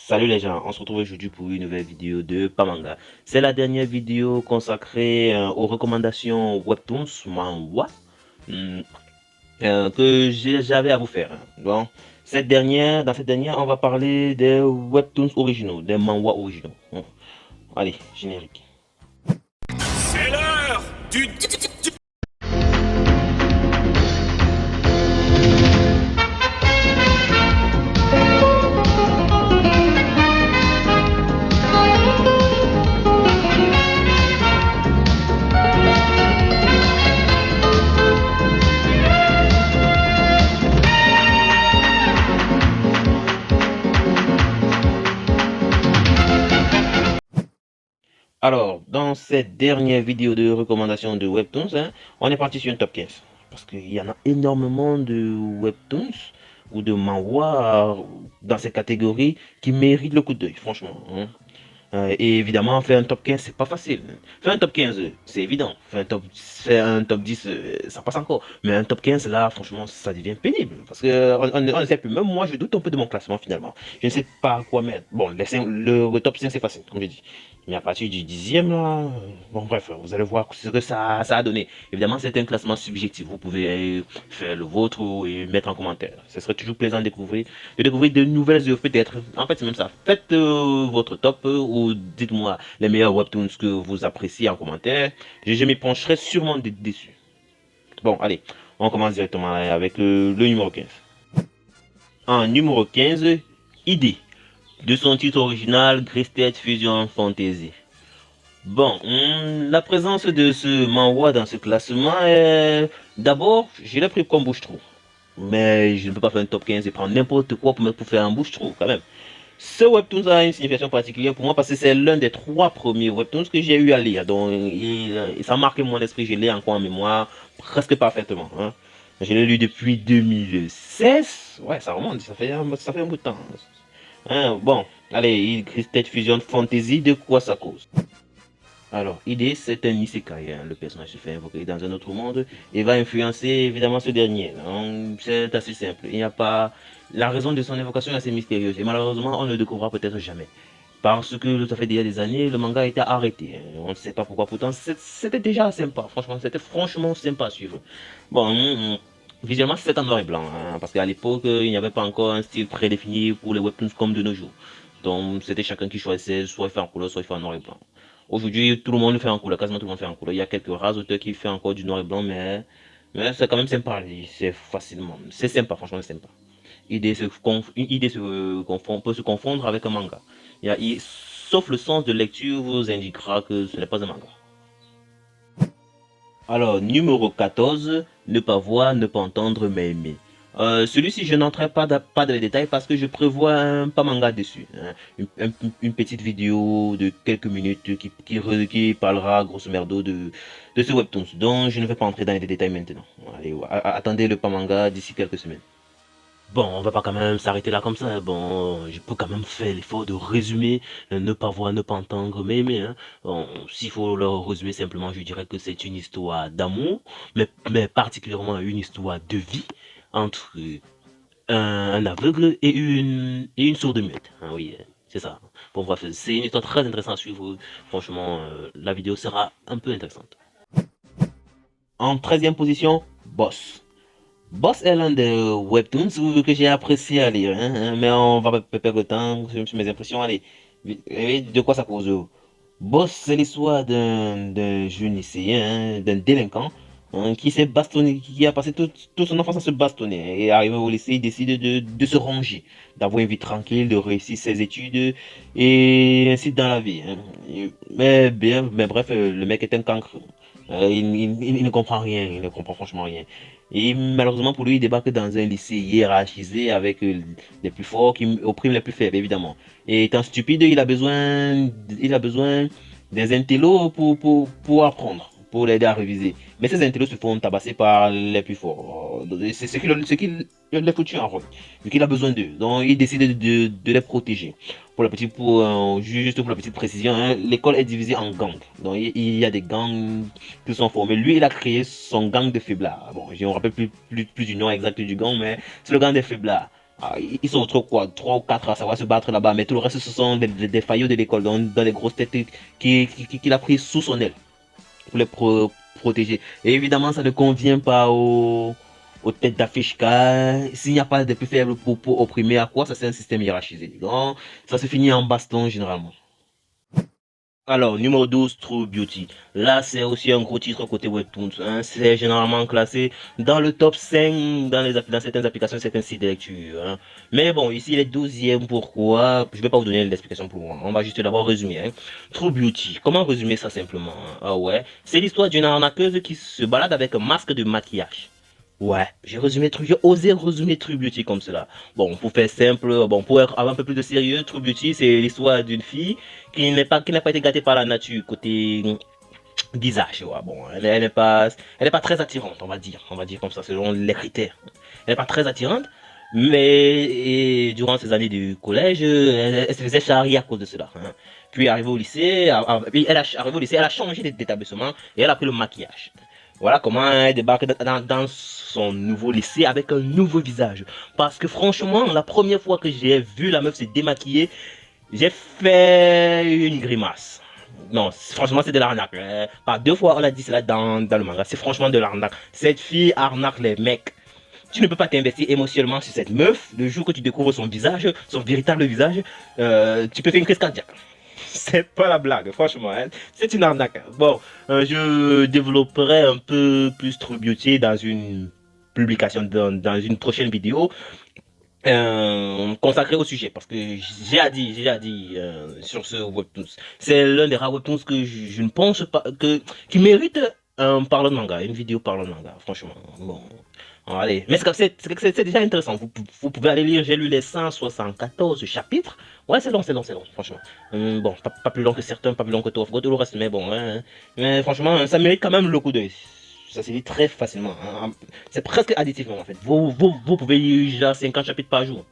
Salut les gens, on se retrouve aujourd'hui pour une nouvelle vidéo de Pamanga. C'est la dernière vidéo consacrée aux recommandations Webtoons, manhwa, hmm, que j'avais à vous faire. Bon, dans cette dernière, on va parler des Webtoons originaux, des manhwa originaux. Allez, générique. C'est l'heure du... Alors, dans cette dernière vidéo de recommandation de Webtoons, on est parti sur une top 15. Parce qu'il y en a énormément de Webtoons ou de manhwa dans ces catégories qui méritent le coup d'œil, franchement. Et évidemment, faire un top 15, c'est pas facile. Faire un top 15, c'est évident. Faire un top 10, ça passe encore. Mais un top 15, là, franchement, ça devient pénible. Parce que on ne sait plus. Même moi, je doute un peu de mon classement finalement. Je ne sais pas quoi mettre. Bon, le top 5, c'est facile, comme je dis. Mais à partir du dixième, là, bon, bref, vous allez voir ce que ça a donné. Évidemment, c'est un classement subjectif. Vous pouvez faire le vôtre et mettre en commentaire. Ce serait toujours plaisant de découvrir de nouvelles œuvres peut-être. En fait, c'est même ça. Faites votre top ou dites-moi les meilleurs webtoons que vous appréciez en commentaire. Je m'y pencherai sûrement dessus. Bon, allez, on commence directement avec le numéro 15. En numéro 15, Idée. De son titre original, Gristed Fusion Fantasy. Bon, la présence de ce manhwa dans ce classement est... D'abord, je l'ai pris comme bouche-trou. Mais je ne peux pas faire un top 15 et prendre n'importe quoi pour faire un bouche-trou quand même. Ce webtoon a une signification particulière pour moi parce que c'est l'un des trois premiers webtoons que j'ai eu à lire. Donc, ça a marqué mon esprit, je l'ai encore en mémoire presque parfaitement. Je l'ai lu depuis 2016. Ouais, ça remonte, ça fait un bout de temps. Bon, allez, Christelle Fusion Fantasy, de quoi ça cause? Alors, idée, c'est un isekai. Le personnage se fait invoquer dans un autre monde et va influencer évidemment ce dernier. C'est assez simple. Il n'y a pas... La raison de son invocation est assez mystérieuse et malheureusement, on ne le découvrira peut-être jamais. Parce que ça fait déjà des années, le manga a été arrêté. On ne sait pas pourquoi. Pourtant, c'était déjà sympa. Franchement, c'était franchement sympa à suivre. Bon, visuellement, c'est en noir et blanc. Parce qu'à l'époque, il n'y avait pas encore un style prédéfini pour les webtoons comme de nos jours. Donc, c'était chacun qui choisissait, soit il fait en couleur, soit il fait en noir et blanc. Aujourd'hui, tout le monde fait en couleur, quasiment tout le monde fait en couleur. Il y a quelques rares auteurs qui font encore du noir et blanc, mais c'est quand même sympa. C'est facilement. C'est sympa, franchement, c'est sympa. Une idée peut se confondre avec un manga. Sauf le sens de lecture vous indiquera que ce n'est pas un manga. Alors, numéro 14, ne pas voir, ne pas entendre, mais aimer. Celui-ci, je n'entrerai pas dans les détails parce que je prévois un pas manga dessus. Une petite vidéo de quelques minutes qui parlera grosso merdo de ce webtoon. Donc, je ne vais pas entrer dans les détails maintenant. Allez, attendez le pas manga d'ici quelques semaines. Bon, on va pas quand même s'arrêter là comme ça. Bon, je peux quand même faire l'effort de résumer, ne pas voir, ne pas entendre, mais aimer. Bon, s'il faut le résumer simplement, je dirais que c'est une histoire d'amour, mais particulièrement une histoire de vie entre un aveugle et une sourde muette. Oui, c'est ça. Bon, bref, c'est une histoire très intéressante à suivre. Franchement, la vidéo sera un peu intéressante. En 13e position, Boss. Boss est l'un des webtoons que j'ai apprécié à lire, mais on va pas perdre le temps sur mes impressions. Allez, de quoi ça cause? Boss, c'est l'histoire d'un jeune lycéen, d'un délinquant, qui s'est bastonné, qui a passé toute son enfance à se bastonner. Et arrivé au lycée, il décide de se ranger, d'avoir une vie tranquille, de réussir ses études, et ainsi dans la vie. Mais bref, le mec est un cancre. Il ne comprend rien, il ne comprend franchement rien. Et malheureusement pour lui, il débarque dans un lycée hiérarchisé avec les plus forts qui oppriment les plus faibles, évidemment. Et étant stupide, il a besoin des intellos pour apprendre, pour l'aider à réviser. Mais ces intellos se font tabasser par les plus forts. C'est ce qui les foutu en route, vu qu'il a besoin d'eux. Donc il décide de les protéger. Juste pour la petite précision, l'école est divisée en gangs. Donc il y a des gangs qui sont formés. Lui, il a créé son gang de faiblards. Bon, je ne me rappelle plus du nom exact du gang, mais c'est le gang des faiblards. Ils sont trop quoi, 3 ou 4 à savoir se battre là-bas, mais tout le reste ce sont des faillots de l'école, dans les grosses têtes qu'il a pris sous son aile pour les protéger. Et évidemment, ça ne convient pas aux têtes d'affiche car s'il n'y a pas de plus faibles pour opprimer, à quoi ça c'est un système hiérarchisé. Donc, ça se finit en baston généralement. Alors, numéro 12, True Beauty. Là, c'est aussi un gros titre côté Webtoons, hein. C'est généralement classé dans le top 5 dans certaines applications, certains sites de lecture, hein. Mais bon, ici, il est 12e. Pourquoi? Je vais pas vous donner l'explication pour moi. On va juste d'abord résumer, hein. True Beauty. Comment résumer ça simplement, hein? Ah ouais. C'est l'histoire d'une arnaqueuse qui se balade avec un masque de maquillage. Ouais, j'ai osé résumer True Beauty comme cela. Bon, pour faire simple, bon, pour avoir un peu plus de sérieux, True Beauty, c'est l'histoire d'une fille qui n'a pas été gâtée par la nature côté visage. Ouais. Bon, elle n'est pas très attirante, on va dire comme ça, selon les critères. Elle n'est pas très attirante, mais durant ses années de collège, elle se faisait charrier à cause de cela, hein. Puis arrivée au lycée, arrivée au lycée, elle a changé d'établissement et elle a pris le maquillage. Voilà comment elle débarque dans son nouveau lycée avec un nouveau visage. Parce que franchement, la première fois que j'ai vu la meuf se démaquiller, j'ai fait une grimace. Non, franchement, c'est de l'arnaque. Par deux fois, on a dit cela dans le manga. C'est franchement de l'arnaque. Cette fille arnaque les mecs. Tu ne peux pas t'investir émotionnellement sur cette meuf. Le jour que tu découvres son visage, son véritable visage, tu peux faire une crise cardiaque. C'est pas la blague, franchement, hein. C'est une arnaque. Bon, je développerai un peu plus True Beauty dans une publication, dans une prochaine vidéo consacrée au sujet, parce que j'ai dit sur ce webtoon. C'est l'un des rares webtoons que je ne pense pas qui mérite un parlant de manga, une vidéo parlant de manga, franchement. Bon, allez, mais c'est déjà intéressant. Vous pouvez aller lire, j'ai lu les 174 chapitres. Ouais, c'est long, franchement. Bon, pas plus long que certains, pas plus long que tout le reste, mais bon, hein. Mais franchement, ça mérite quand même le coup d'œil. Ça se lit très facilement, hein. C'est presque additif, en fait. Vous pouvez lire déjà 50 chapitres par jour.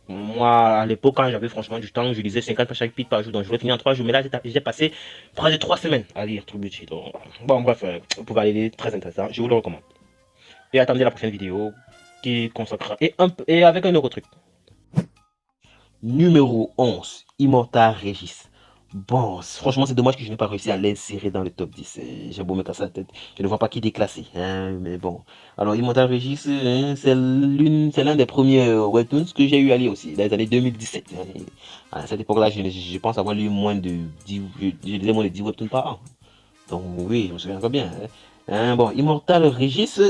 Moi, à l'époque, quand j'avais franchement du temps, je lisais 50 chapitres par jour, donc je voulais finir en 3 jours. Mais là, j'ai passé près de 3 semaines à lire True Beauty. Donc, bon, bref, vous pouvez aller lire, très intéressant. Je vous le recommande. Et attendez la prochaine vidéo qui consacrera. Et avec un autre truc. Numéro 11, Immortal Régis. Bon, franchement, c'est dommage que je n'ai pas réussi à l'insérer dans le top 10. J'ai beau me casser la tête. Je ne vois pas qui déclasser, hein, mais bon. Alors, Immortal Régis, hein, c'est l'un des premiers webtoons que j'ai eu à lire aussi, dans les années 2017. Hein. À cette époque-là, je pense avoir lu moins de 10, je lisais moins de 10 webtoons par an. Donc, oui, je me souviens encore bien, hein. Hein, bon, Immortal Régis,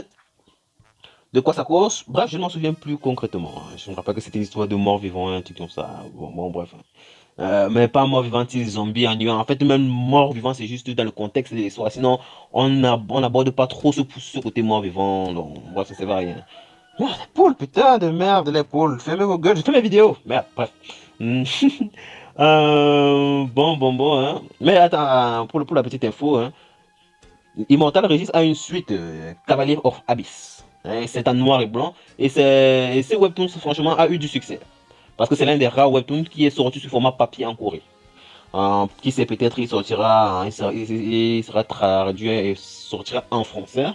de quoi ça cause? Bref, je ne m'en souviens plus concrètement, hein. Je me rappelle que c'était une histoire de mort-vivant, un truc comme ça. Bon, bref. Mais pas mort-vivant, zombie en nuant. En fait, même mort-vivant, c'est juste dans le contexte de l'histoire. Sinon, on n'aborde pas trop ce côté mort-vivant. Donc, bref, ça sert à rien. Oh, les poules, putain de merde, les poules. Fermez vos gueules, je fais mes vidéos. Merde, bref. Bon, hein. Mais attends, pour la petite info, hein. Immortal Regis a une suite, Cavalier of Abyss. Hein, c'est en noir et blanc. Et ce webtoon, franchement, a eu du succès. Parce que c'est l'un des rares webtoons qui est sorti sous format papier en Corée. Qui sait, peut-être il sortira, il sera traduit et sortira en français.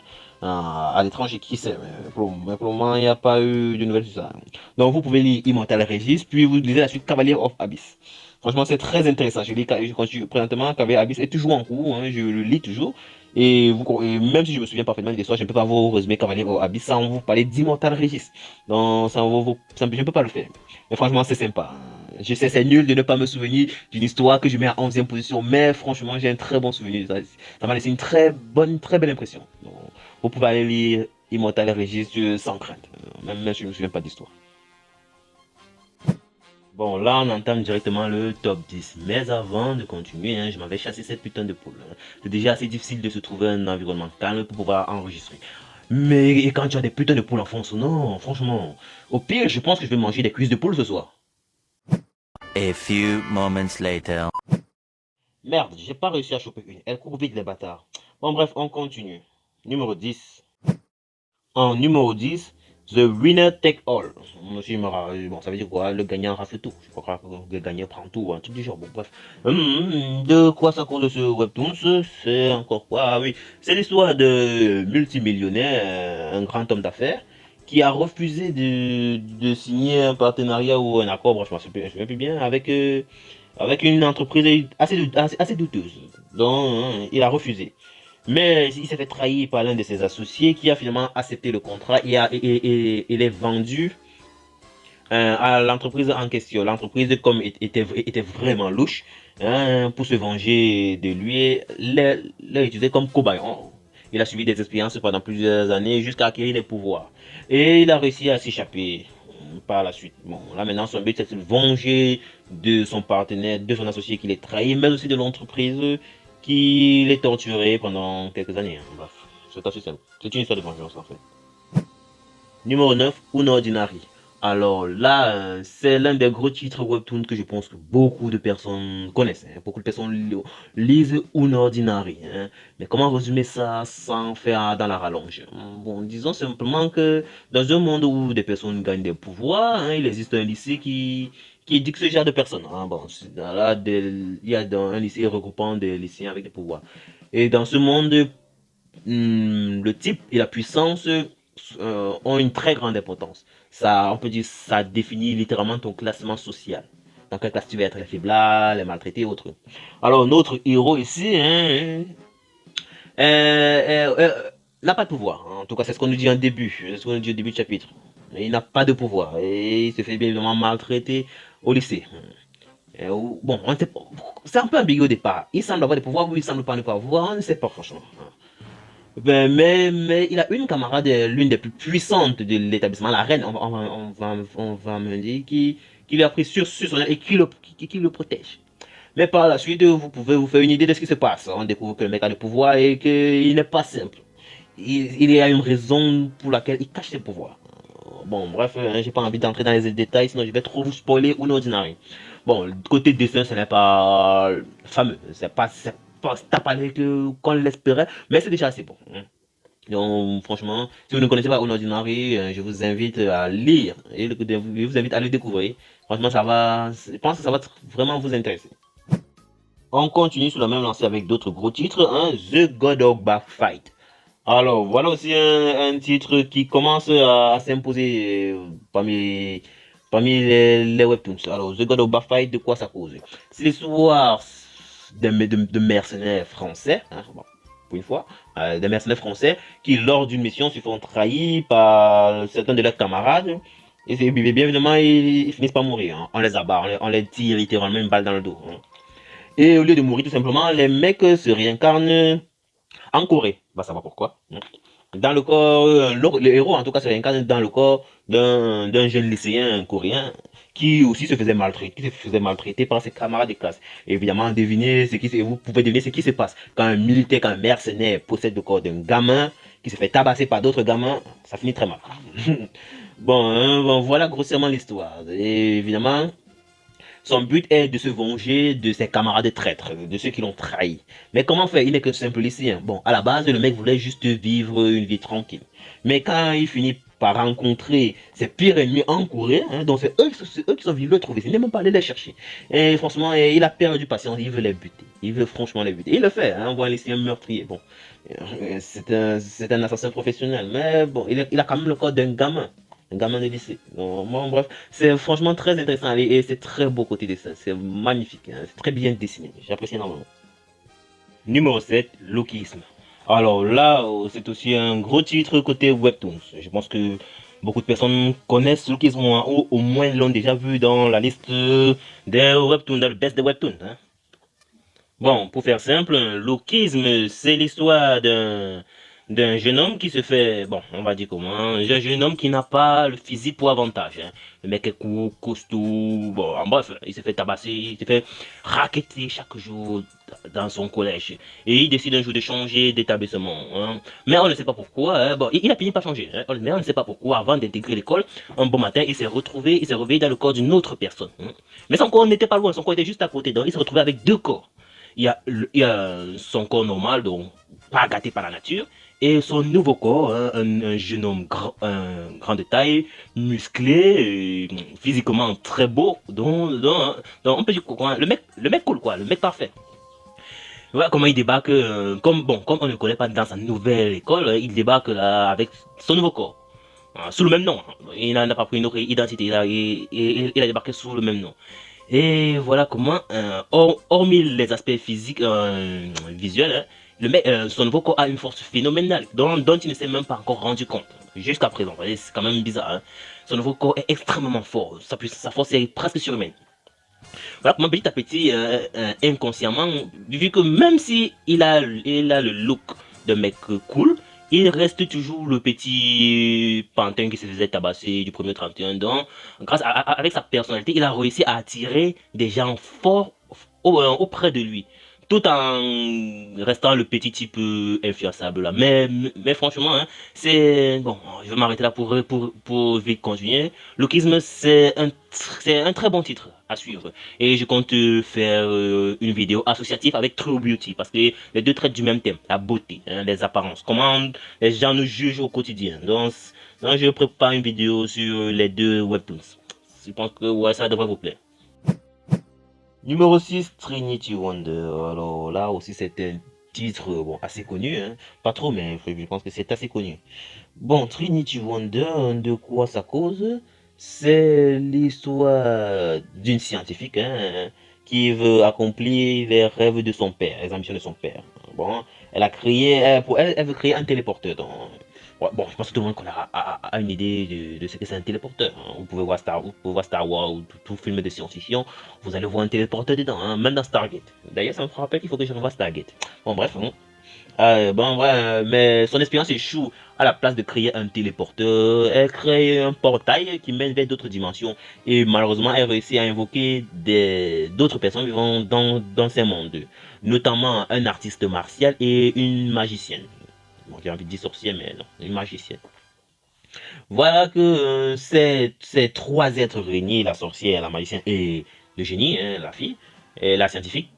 À l'étranger, qui sait. Mais pour le moment, il n'y a pas eu de nouvelles sur ça. Donc vous pouvez lire Immortal Regis, puis vous lisez la suite Cavalier of Abyss. Franchement, c'est très intéressant. Je continue présentement. Cavalier Abyss est toujours en cours, hein, je le lis toujours. Et même si je me souviens parfaitement des histoires, je ne peux pas vous résumer Cavalier of Abyss sans vous parler d'Immortal Regis. Donc, je ne peux pas le faire. Mais franchement, c'est sympa. Je sais, c'est nul de ne pas me souvenir d'une histoire que je mets en 11e position, mais franchement, j'ai un très bon souvenir. Ça m'a laissé une très belle impression. Donc, vous pouvez aller lire Immortal Regis sans crainte, même si je ne me souviens pas d'histoire. Bon, là, on entame directement le top 10. Mais avant de continuer, hein, je m'avais chassé cette putain de poule, hein. C'est déjà assez difficile de se trouver un environnement calme pour pouvoir enregistrer. Mais et quand tu as des putains de poules en fond non, franchement. Au pire, je pense que je vais manger des cuisses de poule ce soir. A few moments later. Merde, j'ai pas réussi à choper une. Elle court vite, les bâtards. Bon, bref, on continue. Numéro 10. En numéro 10, The Winner Take All. Bon, ça veut dire quoi? Le gagnant rafle tout. Je crois que le gagnant prend tout, un truc du genre. Bon, bref. De quoi ça cause ce webtoon? C'est encore quoi? Ah oui, c'est l'histoire de multimillionnaire, un grand homme d'affaires, qui a refusé de signer un partenariat ou un accord, franchement, je me souviens plus bien, avec une entreprise assez douteuse. Donc, hein, il a refusé. Mais il s'est fait trahir par l'un de ses associés qui a finalement accepté le contrat et les vendu à l'entreprise en question. L'entreprise, comme était vraiment louche, hein, pour se venger de lui, l'a utilisé comme cobaye. Il a suivi des expériences pendant plusieurs années jusqu'à acquérir des pouvoirs. Et il a réussi à s'échapper par la suite. Bon, là maintenant, son but, c'est de se venger de son partenaire, de son associé qui l'a trahi, mais aussi de l'entreprise qui l'a torturé pendant quelques années. Bref, c'est assez simple. C'est une histoire de vengeance, en fait. Numéro 9, Un Ordinary. Alors là, c'est l'un des gros titres webtoon que je pense que beaucoup de personnes connaissent, hein. Beaucoup de personnes lisent Un Ordinary, hein. Mais comment résumer ça sans faire dans la rallonge? Bon, disons simplement que dans un monde où des personnes gagnent des pouvoirs, hein, il existe un lycée qui éduque ce genre de personnes, hein. Bon, là, il y a dans un lycée regroupant des lycéens avec des pouvoirs. Et dans ce monde, le type et la puissance ont une très grande importance. Ça, on peut dire, ça définit littéralement ton classement social. Dans quelle classe tu vas être, les faiblard, les maltraités, autres. Alors, notre héros ici, hein, n'a pas de pouvoir. En tout cas, c'est ce qu'on nous dit en début. C'est ce qu'on nous dit au début du chapitre. Il n'a pas de pouvoir. Et il se fait bien évidemment maltraiter au lycée. Bon, c'est un peu ambigu au départ. Il semble avoir des pouvoirs ou il semble pas ne pas avoir. On ne sait pas franchement. Mais il a une camarade, l'une des plus puissantes de l'établissement, la reine, on va me dire, qui l'a pris sur son aile et qui le protège. Mais par la suite, vous pouvez vous faire une idée de ce qui se passe. On découvre que le mec a le pouvoir et qu'il n'est pas simple. Il y a une raison pour laquelle il cache ses pouvoirs. Bon, bref, j'ai pas envie d'entrer dans les détails, sinon je vais trop vous spoiler ou l'ordinaire. Bon, côté dessin, ce n'est pas fameux. C'est pas tape à l'œil qu'on l'espérait, mais c'est déjà assez bon, hein. Donc, franchement, si vous ne connaissez pas Ordinary, je vous invite à lire et je vous invite à le découvrir. Franchement, je pense que ça va vraiment vous intéresser. On continue sur la même lancée avec d'autres gros titres, hein, The God of Fight. Alors, voilà aussi un titre qui commence à s'imposer parmi les webtoons. Alors, The God of Fight, de quoi ça cause? C'est l'histoire de mercenaires français, hein, bon, pour une fois, des mercenaires français qui, lors d'une mission, se font trahir par certains de leurs camarades. Et bien évidemment, ils finissent par mourir, hein. On les abat, on les tire littéralement une balle dans le dos, hein. Et au lieu de mourir tout simplement, les mecs se réincarnent en Corée. On va savoir pourquoi, hein. Dans le corps, le héros en tout cas se réincarne dans le corps d'un jeune lycéen coréen qui aussi se faisait maltraiter par ses camarades de classe. Et évidemment, vous pouvez deviner ce qui se passe quand un militaire, quand un mercenaire possède le corps d'un gamin qui se fait tabasser par d'autres gamins, ça finit très mal. Bon, hein, bon, voilà grossièrement l'histoire. Et évidemment, son but est de se venger de ses camarades traîtres, de ceux qui l'ont trahi. Mais comment faire? Il n'est que simple lycéen. Bon, à la base, le mec voulait juste vivre une vie tranquille. Mais quand il finit par rencontrer ses pires ennemis en Corée, hein, donc c'est eux qui sont venus le trouver, il n'est même pas allé les chercher. Et franchement, il a perdu patience, il veut les buter. Il veut franchement les buter. Il le fait, hein, on voit un lycéen meurtrier. Bon, c'est un assassin professionnel, mais bon, il a quand même le corps d'un gamin. Un gamin de lycée. Donc, bon, bref, c'est franchement très intéressant et c'est très beau côté dessin. C'est magnifique, hein, c'est très bien dessiné. J'apprécie énormément. Numéro 7, Lookisme. Alors là, c'est aussi un gros titre côté Webtoons. Je pense que beaucoup de personnes connaissent Lookisme ou au moins l'ont déjà vu dans la liste des Webtoons, dans le best des Webtoons, hein. Bon, pour faire simple, Lookisme, c'est l'histoire d'un jeune homme qui se fait, bon, on va dire comment, un jeune homme qui n'a pas le physique pour avantage, hein. Le mec est court, costaud, bon, en bref, il se fait tabasser, il se fait racketter chaque jour dans son collège. Et il décide un jour de changer d'établissement, hein. Mais on ne sait pas pourquoi, hein. Bon, il a fini par changer, hein. Mais on ne sait pas pourquoi, avant d'intégrer l'école, un bon matin, il s'est réveillé dans le corps d'une autre personne, hein. Mais son corps n'était pas loin, son corps était juste à côté, donc il s'est retrouvé avec deux corps. Il y a son corps normal, donc pas gâté par la nature, et son nouveau corps, hein, un jeune homme grand de taille, musclé, physiquement très beau, donc on peut dire quoi, le mec cool quoi, le mec parfait. Voilà comment il débarque, comme on ne le connaît pas dans sa nouvelle école, il débarque là avec son nouveau corps. sous le même nom. Il n'a pas pris une autre identité, il a débarqué sous le même nom. Et voilà comment, hormis les aspects physiques, visuels, hein, le mec, son nouveau corps a une force phénoménale dont il ne s'est même pas encore rendu compte. Jusqu'à présent, vous voyez, c'est quand même bizarre. Hein. Son nouveau corps est extrêmement fort. Sa force est presque surhumaine. Voilà comment petit à petit, inconsciemment, vu que même si il a le look de mec cool, il reste toujours le petit pantin qui se faisait tabasser du premier 31. Donc, avec sa personnalité, il a réussi à attirer des gens forts auprès de lui. Tout en restant le petit type influençable là. Mais franchement, hein, c'est... Bon, je vais m'arrêter là pour vite continuer. Lookisme, c'est un très bon titre à suivre. Et je compte faire une vidéo associative avec True Beauty. Parce que les deux traitent du même thème. La beauté, hein, les apparences. Comment les gens nous jugent au quotidien. Donc je prépare une vidéo sur les deux webtoons. Je pense que ouais, ça devrait vous plaire. Numéro 6, Trinity Wonder. Alors là aussi, c'est un titre bon, assez connu. Hein. Pas trop, mais je pense que c'est assez connu. Bon, Trinity Wonder, de quoi ça cause? C'est l'histoire d'une scientifique hein, qui veut accomplir les rêves de son père, les ambitions de son père. Bon, elle veut créer un téléporteur. Donc, ouais, bon, je pense que tout le monde a une idée de ce que c'est un téléporteur. Hein. Vous pouvez voir Star Wars ou tout film de science-fiction, vous allez voir un téléporteur dedans, hein, même dans Stargate. D'ailleurs, ça me rappelle qu'il faut que je revoie Stargate. Bon, bref, hein. Bon, ouais, mais son expérience échoue. À la place de créer un téléporteur, elle crée un portail qui mène vers d'autres dimensions. Et malheureusement, elle réussit à invoquer d'autres personnes vivant dans ces mondes. Notamment un artiste martial et une magicienne. Bon, j'ai envie de dire sorcière, mais non, une magicienne. Voilà que ces trois êtres réunis, la sorcière, la magicienne et le génie, hein, la fille, et la scientifique,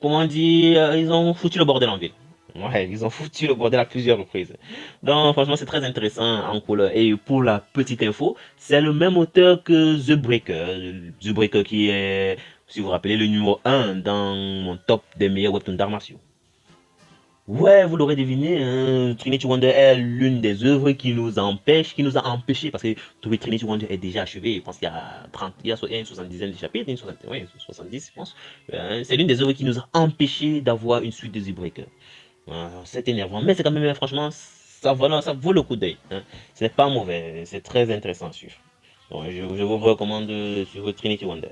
comment dire, ils ont foutu le bordel en ville. Ouais, ils ont foutu le bordel à plusieurs reprises. Donc, franchement, c'est très intéressant en couleur. Et pour la petite info, c'est le même auteur que The Breaker. The Breaker qui est, si vous vous rappelez, le numéro 1 dans mon top des meilleurs webtoons d'arts martiaux. Ouais, vous l'aurez deviné, hein, Trinity Wonder est l'une des œuvres qui nous a empêchés, parce que Trinity Wonder est déjà achevé, je pense qu'il y a 30, il y a une 70aine de chapitres, une 60, ouais, 70, je pense. C'est l'une des œuvres qui nous a empêchés d'avoir une suite de The Breaker. C'est énervant, mais c'est quand même, franchement, ça vaut le coup d'œil. Hein. C'est pas mauvais, c'est très intéressant à suivre. Donc, je vous recommande de suivre Trinity Wonder.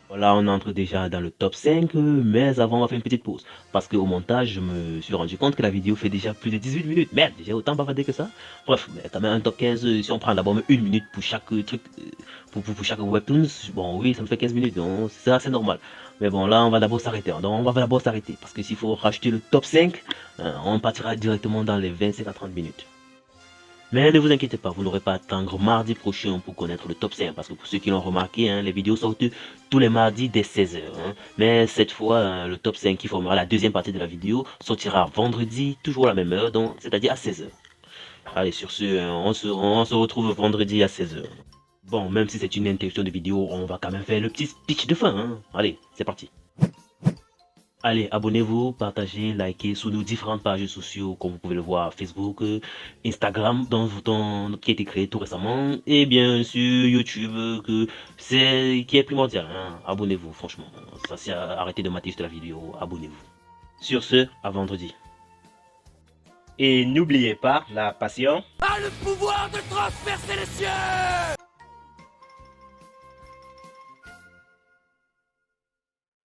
Voilà, on entre déjà dans le top 5, mais avant, on va faire une petite pause. Parce qu'au montage, je me suis rendu compte que la vidéo fait déjà plus de 18 minutes. Merde, j'ai autant bavardé que ça. Bref, mais quand même un top 15, si on prend d'abord une minute pour chaque truc, pour chaque webtoon, bon oui, ça me fait 15 minutes, donc c'est normal. Mais bon, là, on va d'abord s'arrêter. Donc, on va d'abord s'arrêter. Parce que s'il faut racheter le top 5, on partira directement dans les 25 à 30 minutes. Mais ne vous inquiétez pas, vous n'aurez pas à attendre mardi prochain pour connaître le top 5. Parce que pour ceux qui l'ont remarqué, hein, les vidéos sortent tous les mardis dès 16h. Hein. Mais cette fois, le top 5 qui formera la deuxième partie de la vidéo sortira vendredi, toujours à la même heure, donc c'est-à-dire à 16h. Allez, sur ce, on se retrouve vendredi à 16h. Bon, même si c'est une interruption de vidéo, on va quand même faire le petit speech de fin. Hein. Allez, c'est parti. Allez, abonnez-vous, partagez, likez sur nos différentes pages sociaux, comme vous pouvez le voir, Facebook, Instagram, qui a été créé tout récemment, et bien sûr YouTube, qui est primordial. Hein. Abonnez-vous, franchement. Ça, c'est arrêtez de mater juste la vidéo, abonnez-vous. Sur ce, à vendredi. Et n'oubliez pas, la passion A le pouvoir de transpercer les cieux!